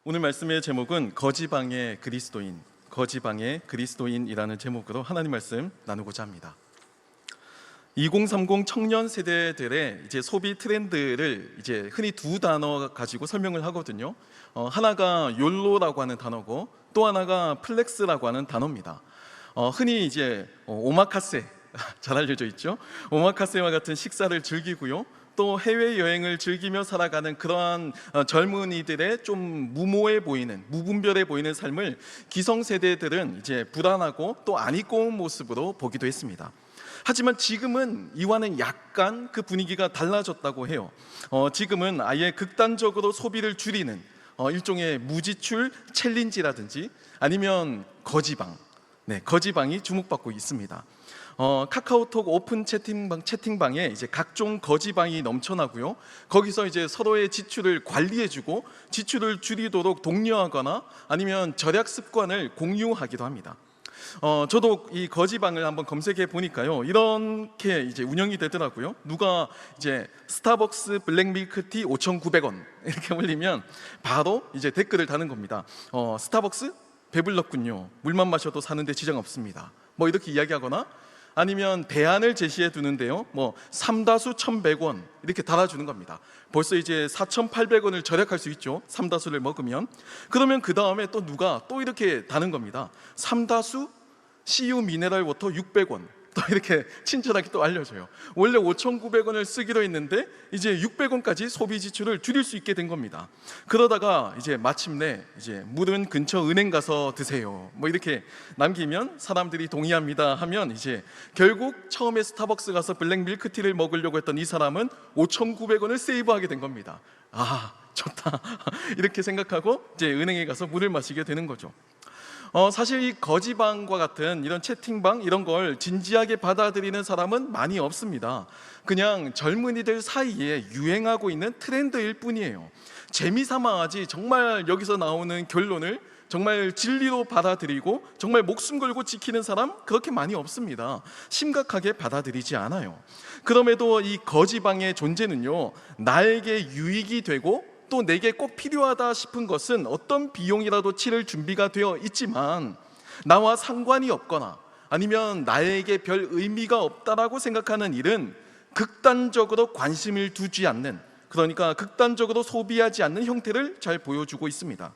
오늘 말씀의 제목은 거지방의 그리스도인이라는 제목으로 하나님 말씀 나누고자 합니다. 2030 청년 세대들의 소비 트렌드를 흔히 두 단어 가지고 설명을 하거든요. 하나가 욜로라고 하는 단어고 또 하나가 플렉스라고 하는 단어입니다. 흔히 오마카세 잘 알려져 있죠. 오마카세와 같은 식사를 즐기고요. 또 해외여행을 즐기며 살아가는 그러한 젊은이들의 좀 무분별해 보이는 삶을 기성세대들은 불안하고 또 안 입고 온 모습으로 보기도 했습니다. 하지만 지금은 이와는 약간 그 분위기가 달라졌다고 해요. 지금은 아예 극단적으로 소비를 줄이는 일종의 무지출 챌린지라든지 아니면 거지방이 주목받고 있습니다. 카카오톡 오픈 채팅방에 각종 거지방이 넘쳐나고요. 거기서 서로의 지출을 관리해주고 지출을 줄이도록 독려하거나 아니면 절약 습관을 공유하기도 합니다. 저도 이 거지방을 한번 검색해 보니까요, 이렇게 운영이 되더라고요. 누가 스타벅스 블랙 밀크티 5,900원 이렇게 올리면 바로 댓글을 다는 겁니다. 스타벅스 배불렀군요. 물만 마셔도 사는데 지장 없습니다. 이렇게 이야기하거나 아니면 대안을 제시해 두는데요, 3다수 1,100원 이렇게 달아주는 겁니다. 벌써 4,800원을 절약할 수 있죠. 3다수를 먹으면. 그러면 그 다음에 또 누가 또 이렇게 다는 겁니다. 3다수 CU 미네랄 워터 600원 또 이렇게 친절하게 또 알려줘요. 원래 5,900원을 쓰기로 했는데 600원까지 소비 지출을 줄일 수 있게 된 겁니다. 그러다가 마침내 물은 근처 은행 가서 드세요 이렇게 남기면 사람들이 동의합니다 하면 결국 처음에 스타벅스 가서 블랙 밀크티를 먹으려고 했던 이 사람은 5,900원을 세이브하게 된 겁니다. 아, 좋다 이렇게 생각하고 은행에 가서 물을 마시게 되는 거죠. 사실 이 거지방과 같은 이런 채팅방 이런 걸 진지하게 받아들이는 사람은 많이 없습니다. 그냥 젊은이들 사이에 유행하고 있는 트렌드일 뿐이에요. 재미삼아하지 정말 여기서 나오는 결론을 정말 진리로 받아들이고 정말 목숨 걸고 지키는 사람 그렇게 많이 없습니다. 심각하게 받아들이지 않아요. 그럼에도 이 거지방의 존재는요, 나에게 유익이 되고 또 내게 꼭 필요하다 싶은 것은 어떤 비용이라도 치를 준비가 되어 있지만 나와 상관이 없거나 아니면 나에게 별 의미가 없다라고 생각하는 일은 극단적으로 관심을 두지 않는, 그러니까 극단적으로 소비하지 않는 형태를 잘 보여주고 있습니다.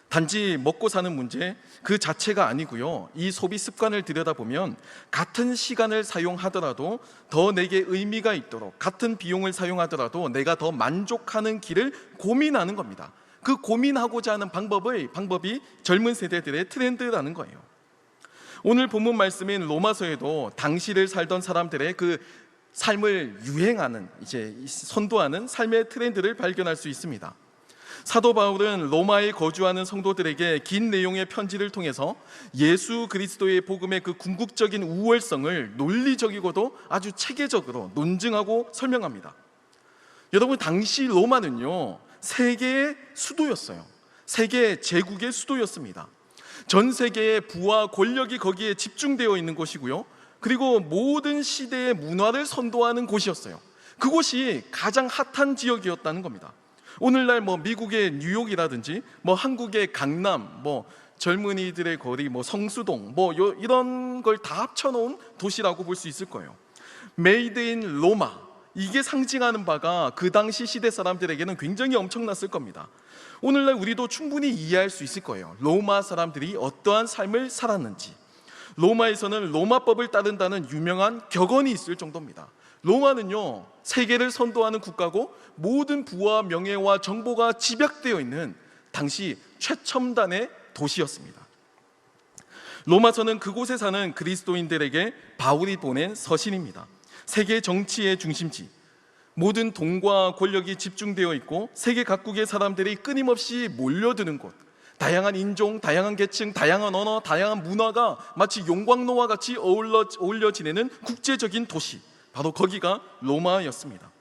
단지 먹고 사는 문제 그 자체가 아니고요, 이 소비 습관을 들여다보면 같은 시간을 사용하더라도 더 내게 의미가 있도록, 같은 비용을 사용하더라도 내가 더 만족하는 길을 고민하는 겁니다. 그 고민하고자 하는 방법이 젊은 세대들의 트렌드라는 거예요. 오늘 본문 말씀인 로마서에도 당시를 살던 사람들의 그 삶을 선도하는 삶의 트렌드를 발견할 수 있습니다. 사도 바울은 로마에 거주하는 성도들에게 긴 내용의 편지를 통해서 예수 그리스도의 복음의 그 궁극적인 우월성을 논리적이고도 아주 체계적으로 논증하고 설명합니다. 여러분, 당시 로마는요, 세계의 수도였어요. 세계 제국의 수도였습니다. 전 세계의 부와 권력이 거기에 집중되어 있는 곳이고요, 그리고 모든 시대의 문화를 선도하는 곳이었어요. 그곳이 가장 핫한 지역이었다는 겁니다. 오늘날 미국의 뉴욕이라든지 한국의 강남, 젊은이들의 거리, 성수동 이런 걸 다 합쳐놓은 도시라고 볼 수 있을 거예요. 메이드 인 로마, 이게 상징하는 바가 그 당시 시대 사람들에게는 굉장히 엄청났을 겁니다. 오늘날 우리도 충분히 이해할 수 있을 거예요. 로마 사람들이 어떠한 삶을 살았는지. 로마에서는 로마법을 따른다는 유명한 격언이 있을 정도입니다. 로마는요, 세계를 선도하는 국가고 모든 부와 명예와 정보가 집약되어 있는 당시 최첨단의 도시였습니다. 로마서는 그곳에 사는 그리스도인들에게 바울이 보낸 서신입니다. 세계 정치의 중심지, 모든 돈과 권력이 집중되어 있고 세계 각국의 사람들이 끊임없이 몰려드는 곳, 다양한 인종, 다양한 계층, 다양한 언어, 다양한 문화가 마치 용광로와 같이 어울려 지내는 국제적인 도시, 바로 거기가 로마였습니다.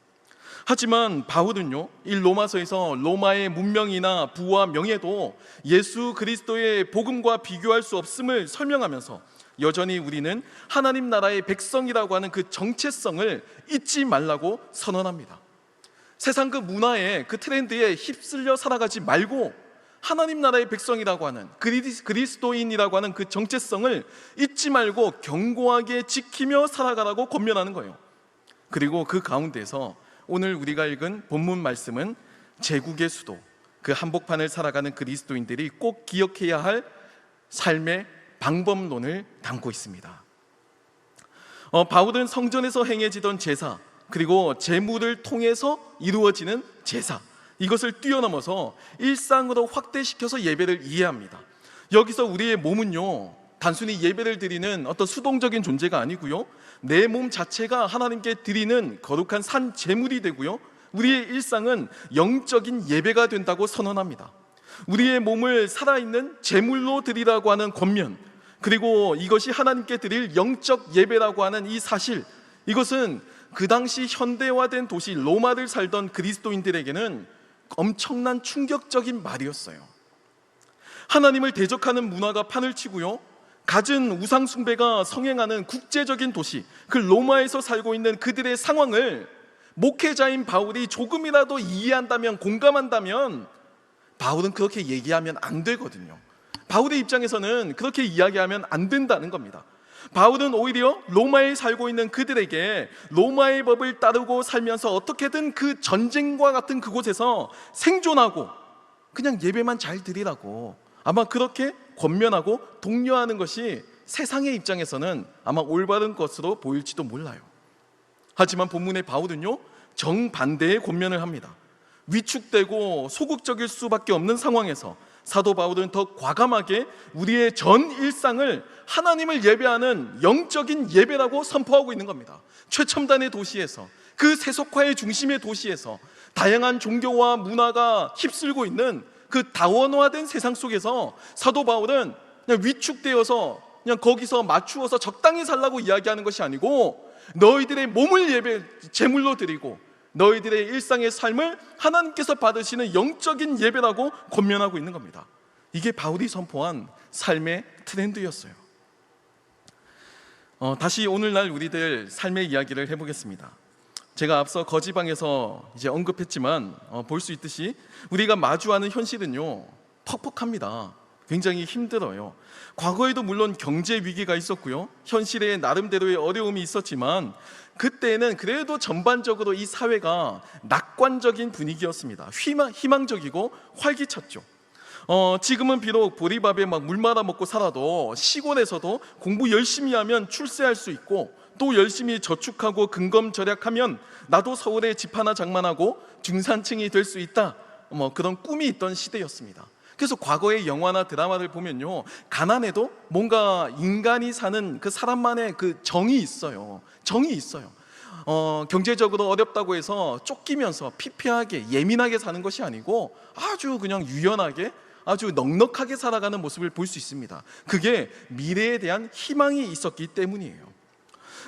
하지만 바울은요, 이 로마서에서 로마의 문명이나 부와 명예도 예수 그리스도의 복음과 비교할 수 없음을 설명하면서 여전히 우리는 하나님 나라의 백성이라고 하는 그 정체성을 잊지 말라고 선언합니다. 세상 그 문화에, 그 트렌드에 휩쓸려 살아가지 말고 하나님 나라의 백성이라고 하는, 그리스도인이라고 하는 그 정체성을 잊지 말고 견고하게 지키며 살아가라고 권면하는 거예요. 그리고 그 가운데서 오늘 우리가 읽은 본문 말씀은 제국의 수도, 그 한복판을 살아가는 그리스도인들이 꼭 기억해야 할 삶의 방법론을 담고 있습니다. 바울은 성전에서 행해지던 제사, 그리고 제물을 통해서 이루어지는 제사, 이것을 뛰어넘어서 일상으로 확대시켜서 예배를 이해합니다. 여기서 우리의 몸은요, 단순히 예배를 드리는 어떤 수동적인 존재가 아니고요, 내 몸 자체가 하나님께 드리는 거룩한 산 제물이 되고요, 우리의 일상은 영적인 예배가 된다고 선언합니다. 우리의 몸을 살아있는 제물로 드리라고 하는 권면, 그리고 이것이 하나님께 드릴 영적 예배라고 하는 이 사실, 이것은 그 당시 현대화된 도시 로마를 살던 그리스도인들에게는 엄청난 충격적인 말이었어요. 하나님을 대적하는 문화가 판을 치고요, 갖은 우상 숭배가 성행하는 국제적인 도시, 그 로마에서 살고 있는 그들의 상황을 목회자인 바울이 조금이라도 이해한다면, 공감한다면 바울은 그렇게 얘기하면 안 되거든요. 바울의 입장에서는 그렇게 이야기하면 안 된다는 겁니다. 바울은 오히려 로마에 살고 있는 그들에게 로마의 법을 따르고 살면서 어떻게든 그 전쟁과 같은 그곳에서 생존하고 그냥 예배만 잘 드리라고 아마 그렇게 권면하고 독려하는 것이 세상의 입장에서는 아마 올바른 것으로 보일지도 몰라요. 하지만 본문의 바울은요, 정반대의 권면을 합니다. 위축되고 소극적일 수밖에 없는 상황에서 사도 바울은 더 과감하게 우리의 전 일상을 하나님을 예배하는 영적인 예배라고 선포하고 있는 겁니다. 최첨단의 도시에서, 그 세속화의 중심의 도시에서, 다양한 종교와 문화가 휩쓸고 있는 그 다원화된 세상 속에서 사도 바울은 그냥 위축되어서 그냥 거기서 맞추어서 적당히 살라고 이야기하는 것이 아니고, 너희들의 몸을 예배 제물로 드리고 너희들의 일상의 삶을 하나님께서 받으시는 영적인 예배라고 권면하고 있는 겁니다. 이게 바울이 선포한 삶의 트렌드였어요. 다시 오늘날 우리들 삶의 이야기를 해보겠습니다. 제가 앞서 거지방에서 이제 언급했지만 볼 수 있듯이 우리가 마주하는 현실은요, 퍽퍽합니다. 굉장히 힘들어요. 과거에도 물론 경제 위기가 있었고요, 현실에 나름대로의 어려움이 있었지만 그때는 그래도 전반적으로 이 사회가 낙관적인 분위기였습니다. 희망적이고 활기찼죠. 지금은 비록 보리밥에 막 물 말아 먹고 살아도 시골에서도 공부 열심히 하면 출세할 수 있고, 또 열심히 저축하고 근검절약하면 나도 서울에 집 하나 장만하고 중산층이 될 수 있다, 그런 꿈이 있던 시대였습니다. 그래서 과거의 영화나 드라마를 보면요, 가난해도 뭔가 인간이 사는 그 사람만의 그 정이 있어요. 정이 있어요. 경제적으로 어렵다고 해서 쫓기면서 피폐하게 예민하게 사는 것이 아니고 아주 그냥 유연하게, 아주 넉넉하게 살아가는 모습을 볼 수 있습니다. 그게 미래에 대한 희망이 있었기 때문이에요.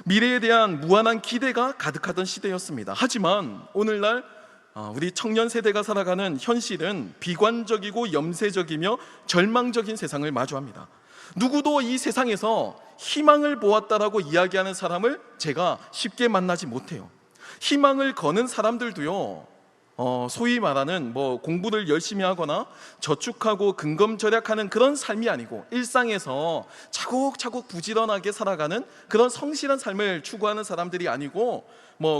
미래에 대한 무한한 기대가 가득하던 시대였습니다. 하지만 오늘날 우리 청년 세대가 살아가는 현실은 비관적이고 염세적이며 절망적인 세상을 마주합니다. 누구도 이 세상에서 희망을 보았다라고 이야기하는 사람을 제가 쉽게 만나지 못해요. 희망을 거는 사람들도요, 소위 말하는 공부를 열심히 하거나 저축하고 근검절약하는 그런 삶이 아니고 일상에서 차곡차곡 부지런하게 살아가는 그런 성실한 삶을 추구하는 사람들이 아니고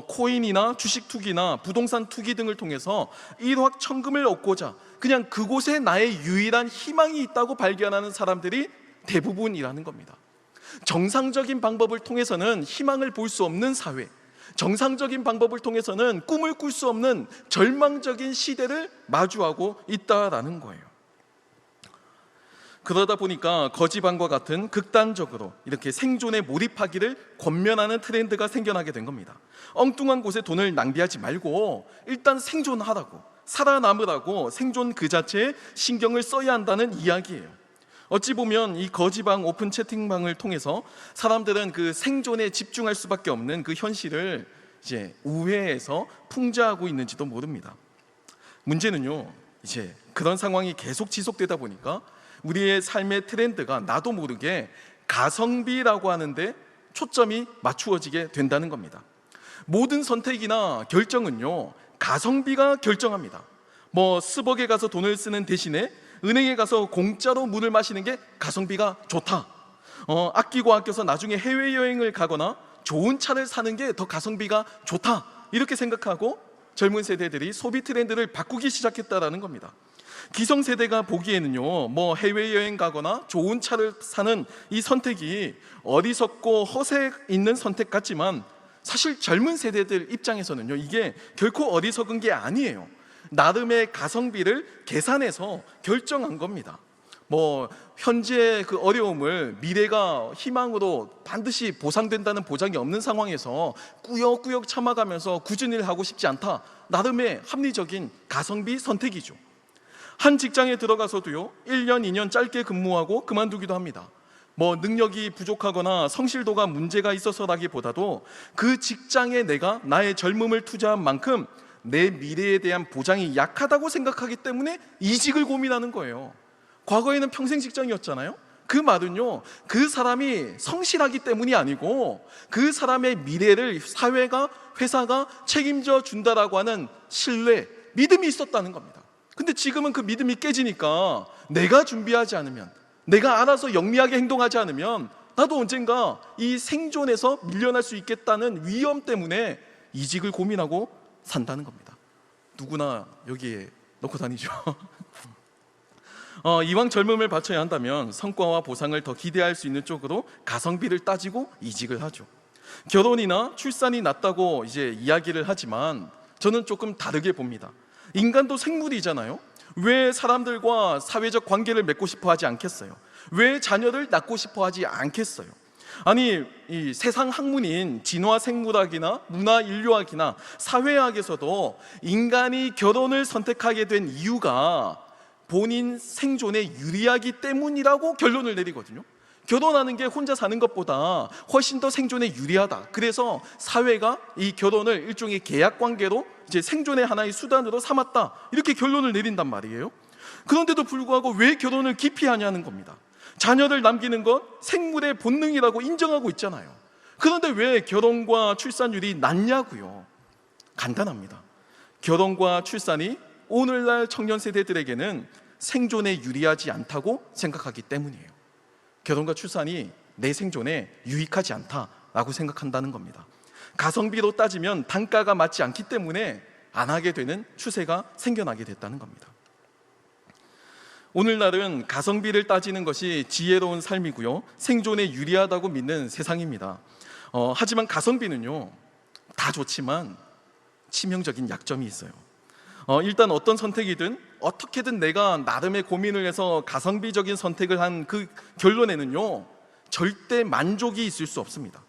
코인이나 주식 투기나 부동산 투기 등을 통해서 일확천금을 얻고자 그냥 그곳에 나의 유일한 희망이 있다고 발견하는 사람들이 대부분이라는 겁니다. 정상적인 방법을 통해서는 희망을 볼 수 없는 사회, 정상적인 방법을 통해서는 꿈을 꿀 수 없는 절망적인 시대를 마주하고 있다라는 거예요. 그러다 보니까 거지방과 같은 극단적으로 이렇게 생존에 몰입하기를 권면하는 트렌드가 생겨나게 된 겁니다. 엉뚱한 곳에 돈을 낭비하지 말고 일단 생존하라고, 살아남으라고 생존 그 자체에 신경을 써야 한다는 이야기예요. 어찌 보면 이 거지방 오픈 채팅방을 통해서 사람들은 그 생존에 집중할 수밖에 없는 그 현실을 이제 우회해서 풍자하고 있는지도 모릅니다. 문제는요, 이제 그런 상황이 계속 지속되다 보니까 우리의 삶의 트렌드가 나도 모르게 가성비라고 하는데 초점이 맞추어지게 된다는 겁니다. 모든 선택이나 결정은요, 가성비가 결정합니다. 스벅에 가서 돈을 쓰는 대신에 은행에 가서 공짜로 물을 마시는 게 가성비가 좋다. 아끼고 아껴서 나중에 해외여행을 가거나 좋은 차를 사는 게 더 가성비가 좋다. 이렇게 생각하고 젊은 세대들이 소비 트렌드를 바꾸기 시작했다라는 겁니다. 기성세대가 보기에는요, 해외여행 가거나 좋은 차를 사는 이 선택이 어리석고 허세 있는 선택 같지만 사실 젊은 세대들 입장에서는요, 이게 결코 어리석은 게 아니에요. 나름의 가성비를 계산해서 결정한 겁니다. 현재 그 어려움을 미래가 희망으로 반드시 보상된다는 보장이 없는 상황에서 꾸역꾸역 참아가면서 굳은 일 하고 싶지 않다. 나름의 합리적인 가성비 선택이죠. 한 직장에 들어가서도요, 1년, 2년 짧게 근무하고 그만두기도 합니다. 능력이 부족하거나 성실도가 문제가 있어서라기보다도 그 직장에 내가 나의 젊음을 투자한 만큼 내 미래에 대한 보장이 약하다고 생각하기 때문에 이직을 고민하는 거예요. 과거에는 평생 직장이었잖아요. 그 말은요, 그 사람이 성실하기 때문이 아니고 그 사람의 미래를 사회가, 회사가 책임져 준다라고 하는 신뢰, 믿음이 있었다는 겁니다. 근데 지금은 그 믿음이 깨지니까 내가 준비하지 않으면, 내가 알아서 영리하게 행동하지 않으면 나도 언젠가 이 생존에서 밀려날 수 있겠다는 위험 때문에 이직을 고민하고 산다는 겁니다. 누구나 여기에 넣고 다니죠. 이왕 젊음을 바쳐야 한다면 성과와 보상을 더 기대할 수 있는 쪽으로 가성비를 따지고 이직을 하죠. 결혼이나 출산이 낫다고 이제 이야기를 하지만 저는 조금 다르게 봅니다. 인간도 생물이잖아요. 왜 사람들과 사회적 관계를 맺고 싶어 하지 않겠어요? 왜 자녀를 낳고 싶어 하지 않겠어요? 아니, 이 세상 학문인 진화생물학이나 문화인류학이나 사회학에서도 인간이 결혼을 선택하게 된 이유가 본인 생존에 유리하기 때문이라고 결론을 내리거든요. 결혼하는 게 혼자 사는 것보다 훨씬 더 생존에 유리하다. 그래서 사회가 이 결혼을 일종의 계약 관계로 이제 생존의 하나의 수단으로 삼았다. 이렇게 결론을 내린단 말이에요. 그런데도 불구하고 왜 결혼을 기피하냐는 겁니다. 자녀를 남기는 것 생물의 본능이라고 인정하고 있잖아요. 그런데 왜 결혼과 출산율이 낮냐고요? 간단합니다. 결혼과 출산이 오늘날 청년 세대들에게는 생존에 유리하지 않다고 생각하기 때문이에요. 결혼과 출산이 내 생존에 유익하지 않다라고 생각한다는 겁니다. 가성비로 따지면 단가가 맞지 않기 때문에 안 하게 되는 추세가 생겨나게 됐다는 겁니다. 오늘날은 가성비를 따지는 것이 지혜로운 삶이고요, 생존에 유리하다고 믿는 세상입니다. 하지만 가성비는요, 다 좋지만 치명적인 약점이 있어요. 일단 어떤 선택이든 어떻게든 내가 나름의 고민을 해서 가성비적인 선택을 한 그 결론에는요, 절대 만족이 있을 수 없습니다.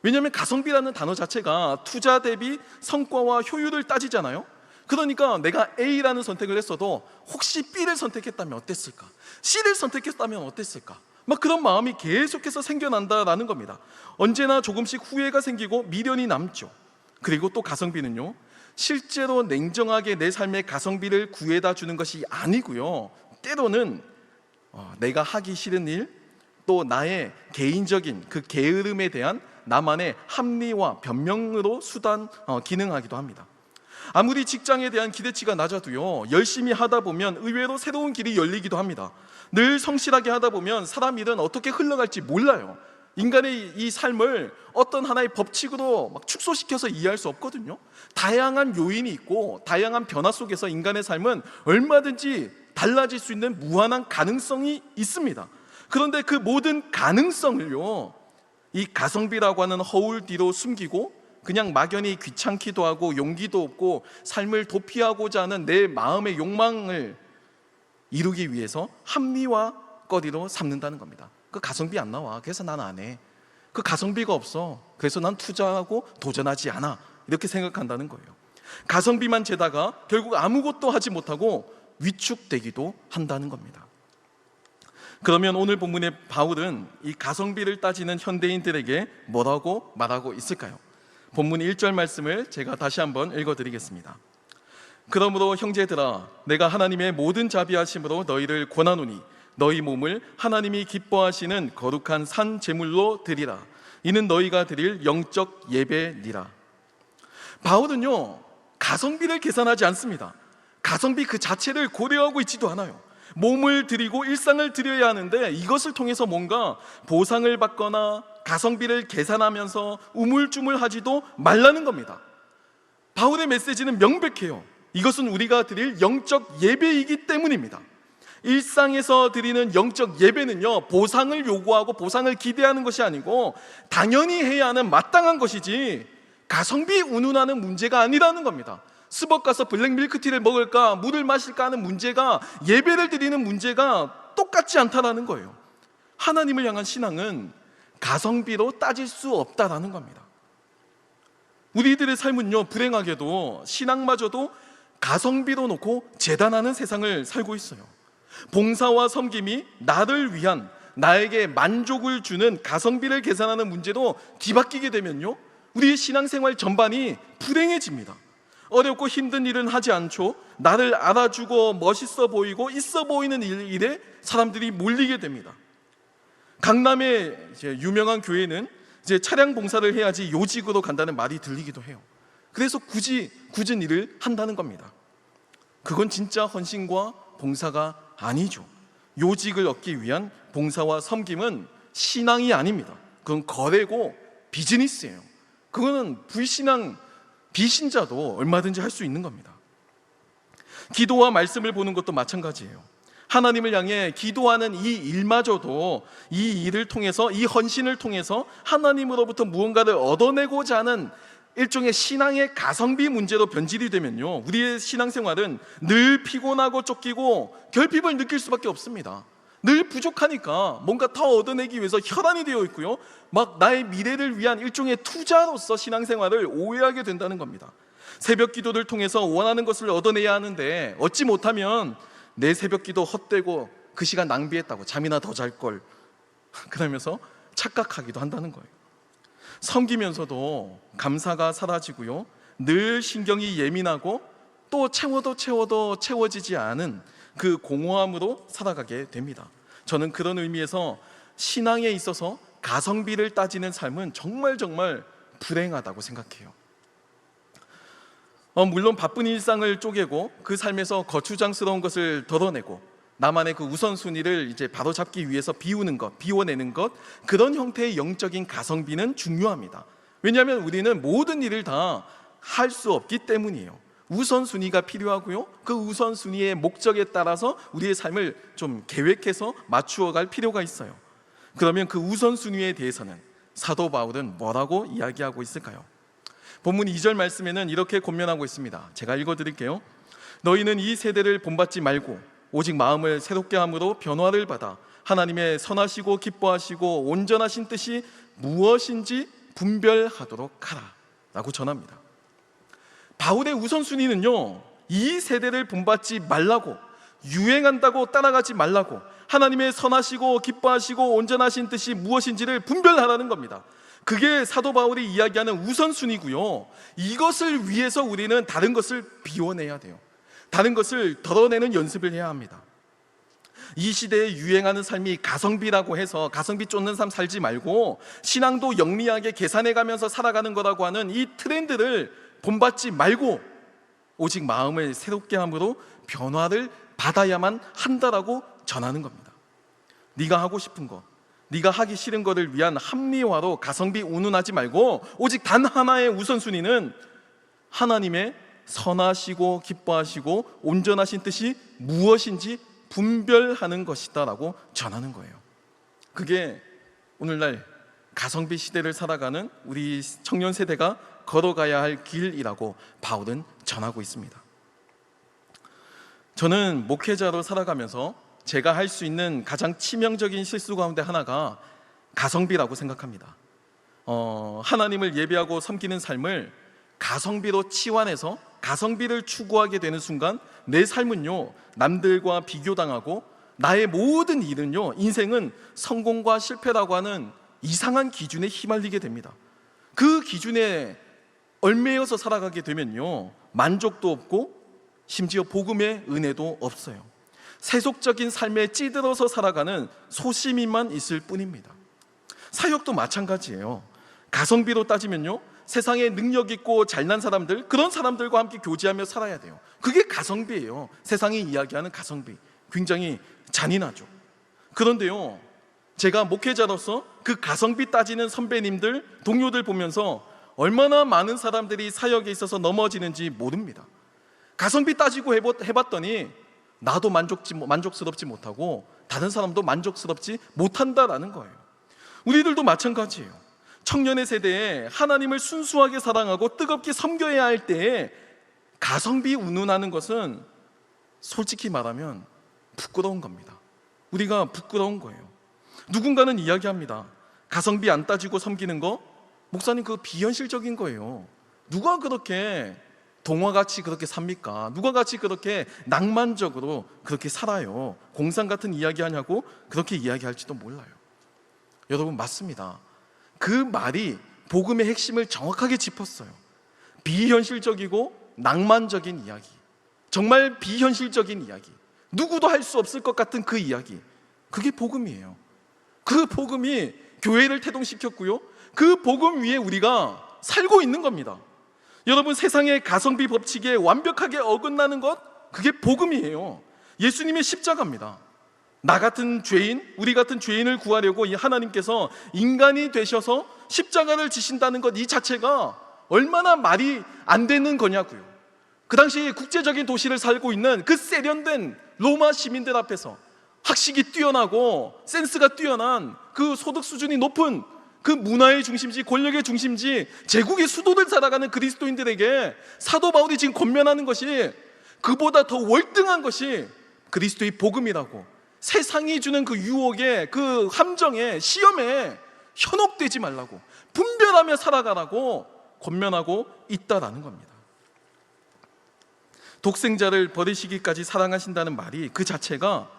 왜냐하면 가성비라는 단어 자체가 투자 대비 성과와 효율을 따지잖아요. 그러니까 내가 A라는 선택을 했어도 혹시 B를 선택했다면 어땠을까? C를 선택했다면 어땠을까? 그런 마음이 계속해서 생겨난다라는 겁니다. 언제나 조금씩 후회가 생기고 미련이 남죠. 그리고 또 가성비는요, 실제로 냉정하게 내 삶의 가성비를 구해다 주는 것이 아니고요, 때로는 내가 하기 싫은 일, 또 나의 개인적인 그 게으름에 대한 나만의 합리화, 변명으로 기능하기도 합니다. 아무리 직장에 대한 기대치가 낮아도요, 열심히 하다 보면 의외로 새로운 길이 열리기도 합니다. 늘 성실하게 하다 보면 사람 일은 어떻게 흘러갈지 몰라요. 인간의 이 삶을 어떤 하나의 법칙으로 축소시켜서 이해할 수 없거든요. 다양한 요인이 있고 다양한 변화 속에서 인간의 삶은 얼마든지 달라질 수 있는 무한한 가능성이 있습니다. 그런데 그 모든 가능성을요, 이 가성비라고 하는 허울 뒤로 숨기고 그냥 막연히 귀찮기도 하고 용기도 없고 삶을 도피하고자 하는 내 마음의 욕망을 이루기 위해서 합리화거리로 삼는다는 겁니다. 그 가성비 안 나와. 그래서 난 안 해. 그 가성비가 없어. 그래서 난 투자하고 도전하지 않아. 이렇게 생각한다는 거예요. 가성비만 재다가 결국 아무것도 하지 못하고 위축되기도 한다는 겁니다. 그러면 오늘 본문의 바울은 이 가성비를 따지는 현대인들에게 뭐라고 말하고 있을까요? 본문 1절 말씀을 제가 다시 한번 읽어드리겠습니다. 그러므로 형제들아, 내가 하나님의 모든 자비하심으로 너희를 권하노니 너희 몸을 하나님이 기뻐하시는 거룩한 산 제물로 드리라. 이는 너희가 드릴 영적 예배니라. 바울은요, 가성비를 계산하지 않습니다. 가성비 그 자체를 고려하고 있지도 않아요. 몸을 드리고 일상을 드려야 하는데 이것을 통해서 뭔가 보상을 받거나 가성비를 계산하면서 우물쭈물하지도 말라는 겁니다. 바울의 메시지는 명백해요. 이것은 우리가 드릴 영적 예배이기 때문입니다. 일상에서 드리는 영적 예배는요, 보상을 요구하고 보상을 기대하는 것이 아니고 당연히 해야 하는 마땅한 것이지 가성비 운운하는 문제가 아니라는 겁니다. 스벅 가서 블랙 밀크티를 먹을까 물을 마실까 하는 문제가, 예배를 드리는 문제가 똑같지 않다라는 거예요. 하나님을 향한 신앙은 가성비로 따질 수 없다라는 겁니다. 우리들의 삶은요, 불행하게도 신앙마저도 가성비로 놓고 재단하는 세상을 살고 있어요. 봉사와 섬김이 나를 위한, 나에게 만족을 주는 가성비를 계산하는 문제로 뒤바뀌게 되면요, 우리의 신앙생활 전반이 불행해집니다. 어렵고 힘든 일은 하지 않죠. 나를 알아주고 멋있어 보이고 있어 보이는 일에 사람들이 몰리게 됩니다. 강남의 유명한 교회는 이제 차량 봉사를 해야지 요직으로 간다는 말이 들리기도 해요. 그래서 굳은 일을 한다는 겁니다. 그건 진짜 헌신과 봉사가 아니죠. 요직을 얻기 위한 봉사와 섬김은 신앙이 아닙니다. 그건 거래고 비즈니스예요. 그거는 불신앙, 비신자도 얼마든지 할 수 있는 겁니다. 기도와 말씀을 보는 것도 마찬가지예요. 하나님을 향해 기도하는 이 일마저도 이 일을 통해서, 이 헌신을 통해서 하나님으로부터 무언가를 얻어내고자 하는 일종의 신앙의 가성비 문제로 변질이 되면요, 우리의 신앙생활은 늘 피곤하고 쫓기고 결핍을 느낄 수밖에 없습니다. 늘 부족하니까 뭔가 더 얻어내기 위해서 혈안이 되어 있고요, 막 나의 미래를 위한 일종의 투자로서 신앙생활을 오해하게 된다는 겁니다. 새벽 기도를 통해서 원하는 것을 얻어내야 하는데 얻지 못하면 내 새벽 기도 헛되고 그 시간 낭비했다고, 잠이나 더 잘걸 그러면서 착각하기도 한다는 거예요. 섬기면서도 감사가 사라지고요, 늘 신경이 예민하고 또 채워도 채워지지 않은 그 공허함으로 살아가게 됩니다. 저는 그런 의미에서 신앙에 있어서 가성비를 따지는 삶은 정말 불행하다고 생각해요. 물론 바쁜 일상을 쪼개고 그 삶에서 거추장스러운 것을 덜어내고 나만의 그 우선순위를 이제 바로잡기 위해서 비워내는 것, 그런 형태의 영적인 가성비는 중요합니다. 왜냐하면 우리는 모든 일을 다 할 수 없기 때문이에요. 우선순위가 필요하고요, 그 우선순위의 목적에 따라서 우리의 삶을 좀 계획해서 맞추어갈 필요가 있어요. 그러면 그 우선순위에 대해서는 사도 바울은 뭐라고 이야기하고 있을까요? 본문 2절 말씀에는 이렇게 권면하고 있습니다. 제가 읽어드릴게요. 너희는 이 세대를 본받지 말고 오직 마음을 새롭게 함으로 변화를 받아 하나님의 선하시고 기뻐하시고 온전하신 뜻이 무엇인지 분별하도록 하라 라고 전합니다. 바울의 우선순위는요, 이 세대를 본받지 말라고, 유행한다고 따라가지 말라고, 하나님의 선하시고 기뻐하시고 온전하신 뜻이 무엇인지를 분별하라는 겁니다. 그게 사도 바울이 이야기하는 우선순위고요, 이것을 위해서 우리는 다른 것을 비워내야 돼요. 다른 것을 덜어내는 연습을 해야 합니다. 이 시대에 유행하는 삶이 가성비라고 해서 가성비 쫓는 삶 살지 말고 신앙도 영리하게 계산해가면서 살아가는 거라고 하는 이 트렌드를 본받지 말고 오직 마음을 새롭게 함으로 변화를 받아야만 한다라고 전하는 겁니다. 네가 하고 싶은 것, 네가 하기 싫은 것을 위한 합리화로 가성비 운운하지 말고 오직 단 하나의 우선순위는 하나님의 선하시고 기뻐하시고 온전하신 뜻이 무엇인지 분별하는 것이다 라고 전하는 거예요. 그게 오늘날 가성비 시대를 살아가는 우리 청년 세대가 걸어가야 할 길이라고 바울은 전하고 있습니다. 저는 목회자로 살아가면서 제가 할 수 있는 가장 치명적인 실수 가운데 하나가 가성비라고 생각합니다. 하나님을 예배하고 섬기는 삶을 가성비로 치환해서 가성비를 추구하게 되는 순간 내 삶은요, 남들과 비교당하고 나의 모든 일은요, 인생은 성공과 실패라고 하는 이상한 기준에 휘말리게 됩니다. 그 기준에 얽매여서 살아가게 되면요, 만족도 없고 심지어 복음의 은혜도 없어요. 세속적인 삶에 찌들어서 살아가는 소시민만 있을 뿐입니다. 사역도 마찬가지예요. 가성비로 따지면요, 세상에 능력 있고 잘난 사람들, 그런 사람들과 함께 교제하며 살아야 돼요. 그게 가성비예요. 세상이 이야기하는 가성비. 굉장히 잔인하죠. 그런데요, 제가 목회자로서 그 가성비 따지는 선배님들, 동료들 보면서 얼마나 많은 사람들이 사역에 있어서 넘어지는지 모릅니다. 가성비 따지고 해봤더니 나도 만족스럽지 못하고 다른 사람도 만족스럽지 못한다라는 거예요. 우리들도 마찬가지예요. 청년의 세대에 하나님을 순수하게 사랑하고 뜨겁게 섬겨야 할 때에 가성비 운운하는 것은 솔직히 말하면 부끄러운 겁니다. 우리가 부끄러운 거예요. 누군가는 이야기합니다. 가성비 안 따지고 섬기는 거, 목사님 그거 비현실적인 거예요. 누가 그렇게 동화같이 그렇게 삽니까? 누가 같이 그렇게 낭만적으로 그렇게 살아요? 공상 같은 이야기 하냐고 그렇게 이야기할지도 몰라요. 여러분, 맞습니다. 그 말이 복음의 핵심을 정확하게 짚었어요. 비현실적이고 낭만적인 이야기, 정말 비현실적인 이야기, 누구도 할 수 없을 것 같은 그 이야기, 그게 복음이에요. 그 복음이 교회를 태동시켰고요, 그 복음 위에 우리가 살고 있는 겁니다. 여러분, 세상의 가성비 법칙에 완벽하게 어긋나는 것, 그게 복음이에요. 예수님의 십자가입니다. 나 같은 죄인, 우리 같은 죄인을 구하려고 이 하나님께서 인간이 되셔서 십자가를 지신다는 것, 이 자체가 얼마나 말이 안 되는 거냐고요. 그 당시 국제적인 도시를 살고 있는 그 세련된 로마 시민들 앞에서 학식이 뛰어나고 센스가 뛰어난 그 소득 수준이 높은 그 문화의 중심지, 권력의 중심지, 제국의 수도를 살아가는 그리스도인들에게 사도 바울이 지금 권면하는 것이, 그보다 더 월등한 것이 그리스도의 복음이라고, 세상이 주는 그 유혹에, 그 함정에, 시험에 현혹되지 말라고, 분별하며 살아가라고 권면하고 있다라는 겁니다. 독생자를 버리시기까지 사랑하신다는 말이 그 자체가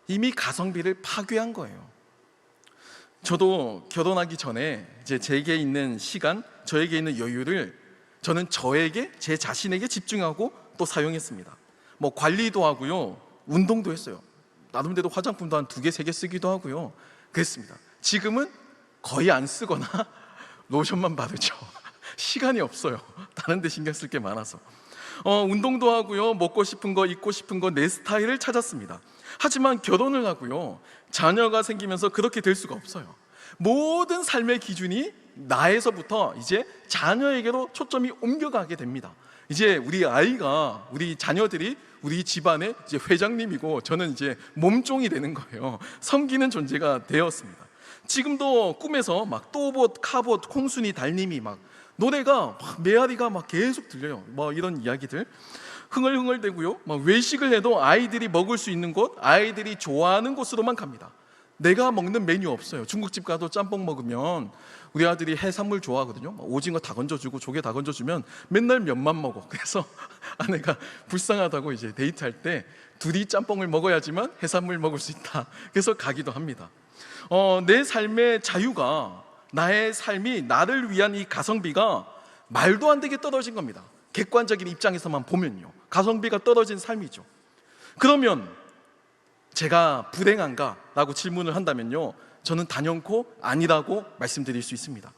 이미 가성비를 파괴한 거예요. 저도 결혼하기 전에 이제 제게 있는 시간, 저에게 있는 여유를 저는 저에게, 제 자신에게 집중하고 또 사용했습니다. 뭐 관리도 하고요, 운동도 했어요. 나름대로 화장품도 한 2개, 3개 쓰기도 하고요, 그랬습니다. 지금은 거의 안 쓰거나 로션만 바르죠. 시간이 없어요. 다른 데 신경 쓸 게 많아서. 운동도 하고요, 먹고 싶은 거, 입고 싶은 거, 내 스타일을 찾았습니다. 하지만 결혼을 하고요, 자녀가 생기면서 그렇게 될 수가 없어요. 모든 삶의 기준이 나에서부터 이제 자녀에게로 초점이 옮겨가게 됩니다. 이제 우리 아이가, 우리 자녀들이 우리 집안의 이제 회장님이고, 저는 이제 몸종이 되는 거예요. 섬기는 존재가 되었습니다. 지금도 꿈에서 막 또봇, 카봇, 콩순이, 달님이 막 노래가 막 메아리가 막 계속 들려요. 뭐 이런 이야기들 흥얼흥얼대고요, 막 외식을 해도 아이들이 먹을 수 있는 곳, 아이들이 좋아하는 곳으로만 갑니다. 내가 먹는 메뉴 없어요. 중국집 가도 짬뽕 먹으면 우리 아들이 해산물 좋아하거든요. 오징어 다 건져주고 조개 다 건져주면 맨날 면만 먹어. 그래서 아내가 불쌍하다고 이제 데이트할 때 둘이 짬뽕을 먹어야지만 해산물 먹을 수 있다, 그래서 가기도 합니다. 내 삶의 자유가, 나의 삶이, 나를 위한 이 가성비가 말도 안 되게 떨어진 겁니다. 객관적인 입장에서만 보면요, 가성비가 떨어진 삶이죠. 그러면 제가 불행한가? 라고 질문을 한다면요, 저는 단연코 아니라고 말씀드릴 수 있습니다.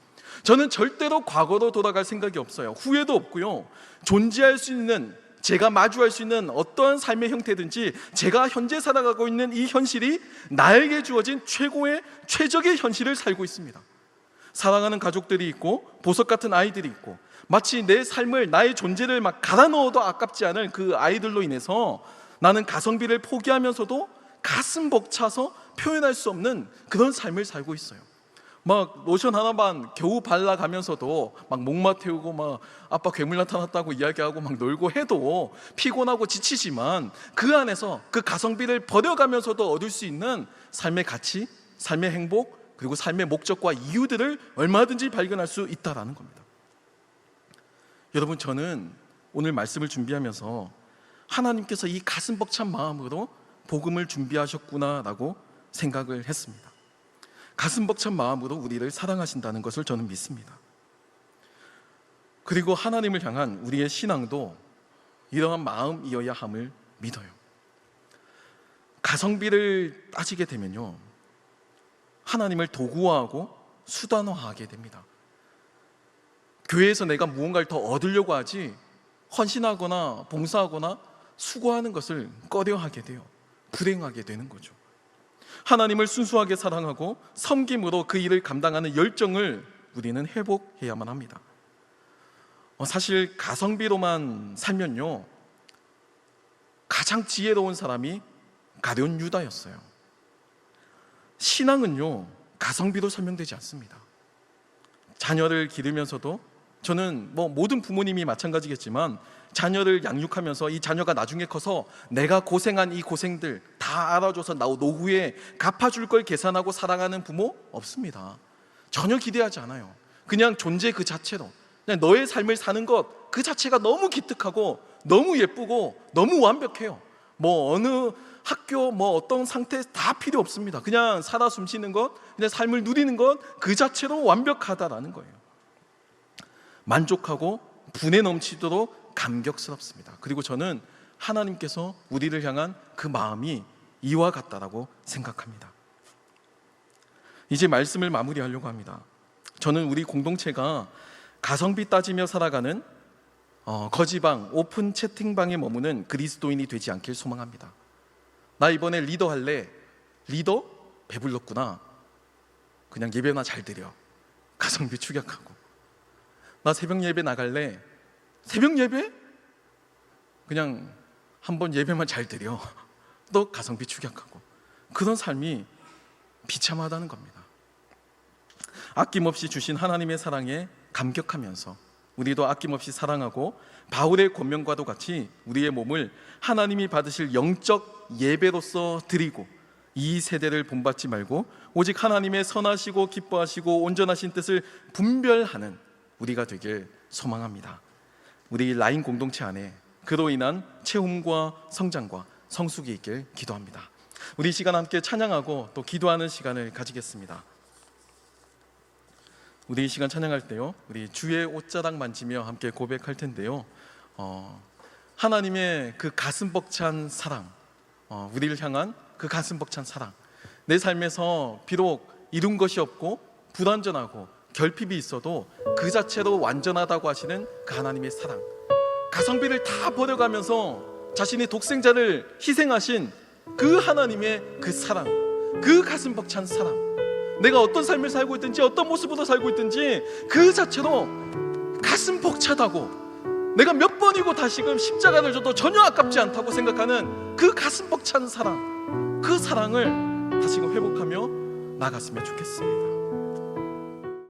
저는 절대로 과거로 돌아갈 생각이 없어요. 후회도 없고요, 존재할 수 있는, 제가 마주할 수 있는 어떠한 삶의 형태든지, 제가 현재 살아가고 있는 이 현실이 나에게 주어진 최적의 현실을 살고 있습니다. 사랑하는 가족들이 있고, 보석 같은 아이들이 있고, 마치 내 삶을, 나의 존재를 막 갈아 넣어도 아깝지 않은 그 아이들로 인해서 나는 가성비를 포기하면서도 가슴 벅차서 표현할 수 없는 그런 삶을 살고 있어요. 막 로션 하나만 겨우 발라가면서도 막 목마 태우고, 막 아빠 괴물 나타났다고 이야기하고 막 놀고 해도 피곤하고 지치지만, 그 안에서 그 가성비를 버려가면서도 얻을 수 있는 삶의 가치, 삶의 행복, 그리고 삶의 목적과 이유들을 얼마든지 발견할 수 있다라는 겁니다. 여러분, 저는 오늘 말씀을 준비하면서 하나님께서 이 가슴 벅찬 마음으로 복음을 준비하셨구나라고 생각을 했습니다. 가슴 벅찬 마음으로 우리를 사랑하신다는 것을 저는 믿습니다. 그리고 하나님을 향한 우리의 신앙도 이러한 마음이어야 함을 믿어요. 가성비를 따지게 되면요, 하나님을 도구화하고 수단화하게 됩니다. 교회에서 내가 무언가를 더 얻으려고 하지 헌신하거나 봉사하거나 수고하는 것을 꺼려하게 돼요. 불행하게 되는 거죠. 하나님을 순수하게 사랑하고 섬김으로 그 일을 감당하는 열정을 우리는 회복해야만 합니다. 사실 가성비로만 살면요, 가장 지혜로운 사람이 가룟 유다였어요. 신앙은요, 가성비로 설명되지 않습니다. 자녀를 기르면서도, 저는 모든 부모님이 마찬가지겠지만 자녀를 양육하면서 이 자녀가 나중에 커서 내가 고생한 이 고생들 다 알아줘서 노후에 갚아줄 걸 계산하고 사랑하는 부모 없습니다. 전혀 기대하지 않아요. 그냥 존재 그 자체로, 그냥 너의 삶을 사는 것 그 자체가 너무 기특하고 너무 예쁘고 너무 완벽해요. 어느 학교 어떤 상태 다 필요 없습니다. 그냥 살아 숨쉬는 것, 그냥 삶을 누리는 것 그 자체로 완벽하다라는 거예요. 만족하고 분에 넘치도록 감격스럽습니다. 그리고 저는 하나님께서 우리를 향한 그 마음이 이와 같다라고 생각합니다. 이제 말씀을 마무리하려고 합니다. 저는 우리 공동체가 가성비 따지며 살아가는 거지방, 오픈 채팅방에 머무는 그리스도인이 되지 않길 소망합니다. 나 이번에 리더 할래. 리더? 배불렀구나. 그냥 예배나 잘 드려. 가성비 축약하고. 나 새벽 예배 나갈래. 새벽 예배? 그냥 한번 예배만 잘 드려. 또 가성비 축약하고. 그런 삶이 비참하다는 겁니다. 아낌없이 주신 하나님의 사랑에 감격하면서 우리도 아낌없이 사랑하고 바울의 권면과도 같이 우리의 몸을 하나님이 받으실 영적 예배로서 드리고 이 세대를 본받지 말고 오직 하나님의 선하시고 기뻐하시고 온전하신 뜻을 분별하는 우리가 되길 소망합니다. 우리 라인 공동체 안에 그로 인한 체험과 성장과 성숙이 있길 기도합니다. 우리 이 시간 함께 찬양하고 또 기도하는 시간을 가지겠습니다. 우리 이 시간 찬양할 때요, 우리 주의 옷자락 만지며 함께 고백할 텐데요, 하나님의 그 가슴 벅찬 사랑, 우리를 향한 그 가슴 벅찬 사랑, 내 삶에서 비록 이룬 것이 없고 불완전하고 결핍이 있어도 그 자체로 완전하다고 하시는 그 하나님의 사랑, 가성비를 다 버려가면서 자신의 독생자를 희생하신 그 하나님의 그 사랑, 그 가슴 벅찬 사랑, 내가 어떤 삶을 살고 있든지 어떤 모습으로 살고 있든지 그 자체로 가슴 벅차다고, 내가 몇 번이고 다시금 십자가를 져도 전혀 아깝지 않다고 생각하는 그 가슴 벅찬 사랑, 그 사랑을 다시금 회복하며 나갔으면 좋겠습니다.